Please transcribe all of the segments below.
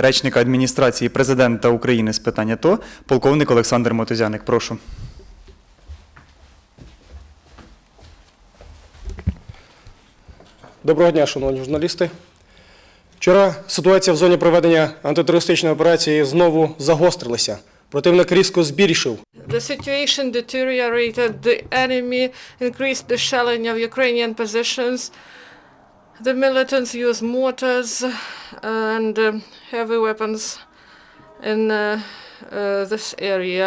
речника адміністрації президента України з питань АТО, полковник Олександр Мотузяник. Прошу. Доброго дня, шановні журналісти. Вчора ситуація в зоні проведення антитерористичної операції знову загострилася. Противник різко збільшив. The situation deteriorated. The enemy increased the shelling of Ukrainian positions. The militants used mortars and heavy weapons in this area.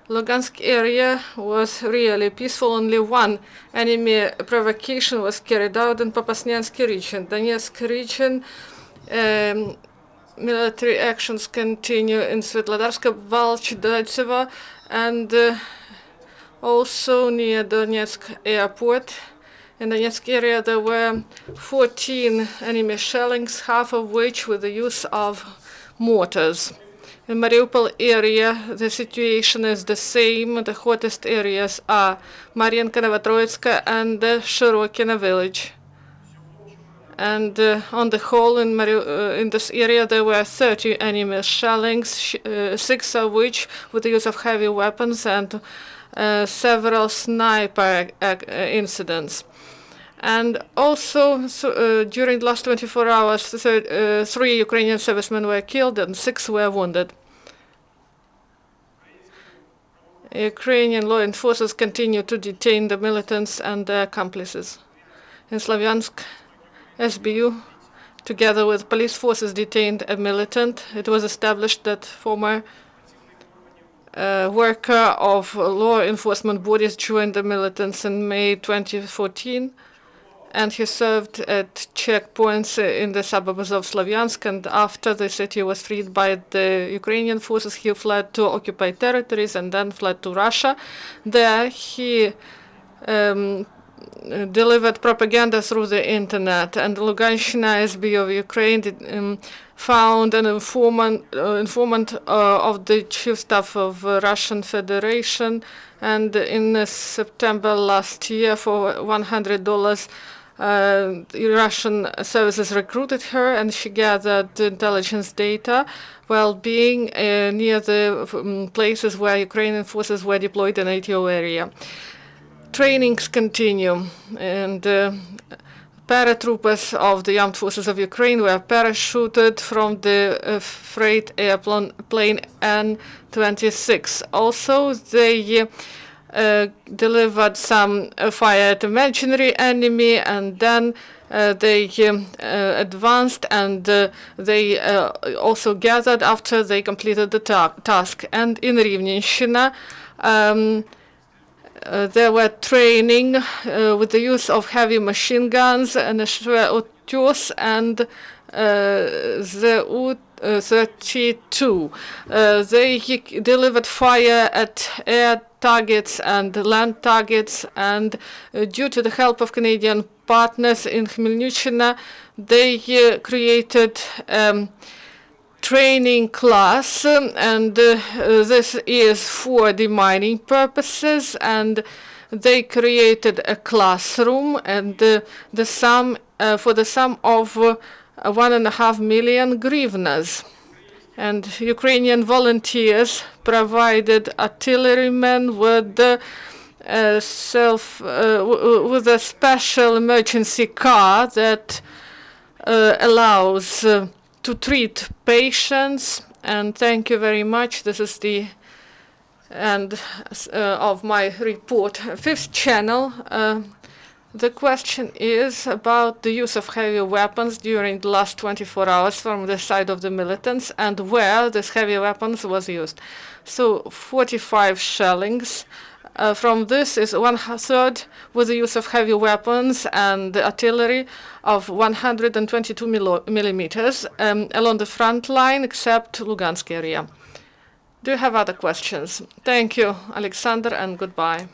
Lugansk area was really peaceful. Only one enemy provocation was carried out in Popasnyansky region. Donetsk region, military actions continue in Svetlodarska, Valch, Dalcevo, and also near Donetsk airport. In the Donetsk area, there were 14 enemy shellings, half of which with the use of mortars. In Mariupol area, the situation is the same. The hottest areas are Mariinka, Novotroitska, and Shirokino village. And on the whole, in this area, there were 30 enemy shellings, 6 of which with the use of heavy weapons and several sniper incidents. And also, during the last 24 hours, 3 Ukrainian servicemen were killed and 6 were wounded. Ukrainian law enforcers continue to detain the militants and their accomplices. In Slavyansk, SBU, together with police forces, detained a militant. It was established that former worker of law enforcement bodies joined the militants in May 2014, and he served at checkpoints in the suburbs of Slavyansk, and after the city was freed by the Ukrainian forces, he fled to occupied territories and then fled to Russia. There he delivered propaganda through the internet, and Luganshina SB of Ukraine found an informant of the chief staff of Russian Federation, and in September last year for $100 Russian services recruited her, and she gathered intelligence data while being near the places where Ukrainian forces were deployed in ATO area. Trainings continue, and paratroopers of the armed forces of Ukraine were parachuted from the freight airplane An-26. Also, they delivered some fire at imaginary enemy, and then they advanced, and they also gathered after they completed the task. And in Rivnenshina, there were training with the use of heavy machine guns and Utys and the U-32. They delivered fire at air targets and land targets, and due to the help of Canadian partners in Khmelnytskina, they created training class, and this is for demining purposes, and they created a classroom, and for the sum of 1.5 million hryvnias. And Ukrainian volunteers provided artillerymen with with a special emergency car that allows to treat patients. And thank you very much. This is the end of my report. Fifth channel. The question is about the use of heavy weapons during the last 24 hours from the side of the militants, and where this heavy weapons was used. So 45 shellings. From this is 1/3 with the use of heavy weapons and artillery of 122 millimeters along the front line, except Lugansk area. Do you have other questions? Thank you, Alexander, and goodbye.